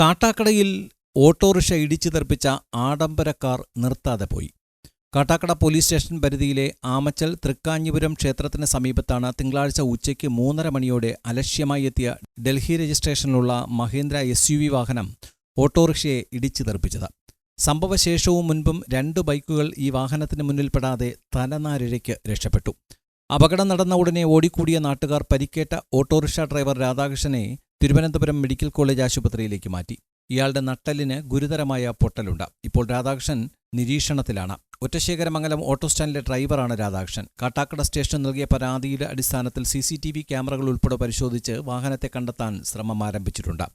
കാട്ടാക്കടയിൽ autorickshaw ഇടിച്ചു തെറിപ്പിച്ച ആഡംബര car നിർത്താതെ പോയി. കാട്ടാക്കട പോലീസ് സ്റ്റേഷൻ പരിധിയിലെ ആമച്ചൽ തൃക്കാഞ്ഞിപുരം ക്ഷേത്രത്തിന് സമീപത്താണ് തിങ്കളാഴ്ച ഉച്ചയ്ക്ക് 3:30 മണിയോടെ അലക്ഷ്യമായി എത്തിയ ഡൽഹി രജിസ്ട്രേഷനിലുള്ള മഹീന്ദ്ര SUV വാഹനം ഓട്ടോറിക്ഷയെ ഇടിച്ചു തെറിപ്പിച്ചത്. സംഭവശേഷവും മുൻപും 2 ബൈക്കുകൾ ഈ വാഹനത്തിന് മുന്നിൽപ്പെടാതെ തലനാരിഴയ്ക്ക് രക്ഷപ്പെട്ടു. അപകടം നടന്ന ഉടനെ ഓടിക്കൂടിയ നാട്ടുകാർ പരിക്കേറ്റ ഓട്ടോറിക്ഷ ഡ്രൈവർ രാധാകൃഷ്ണനെ തിരുവനന്തപുരം മെഡിക്കൽ കോളേജ് ആശുപത്രിയിലേക്ക് മാറ്റി. ഇയാളുടെ നട്ടെല്ലിന് ഗുരുതരമായ പൊട്ടലുണ്ട്. ഇപ്പോൾ രാധാകൃഷ്ണൻ നിരീക്ഷണത്തിലാണ്. ഒറ്റശേഖരമംഗലം ഓട്ടോ സ്റ്റാൻഡിലെ ഡ്രൈവറാണ് രാധാകൃഷ്ണൻ. കാട്ടാക്കട സ്റ്റേഷൻ നൽകിയ പരാതിയുടെ അടിസ്ഥാനത്തിൽ CCTV ക്യാമറകൾ ഉൾപ്പെടെ പരിശോധിച്ച് വാഹനത്തെ കണ്ടെത്താൻ ശ്രമം ആരംഭിച്ചിട്ടുണ്ട്.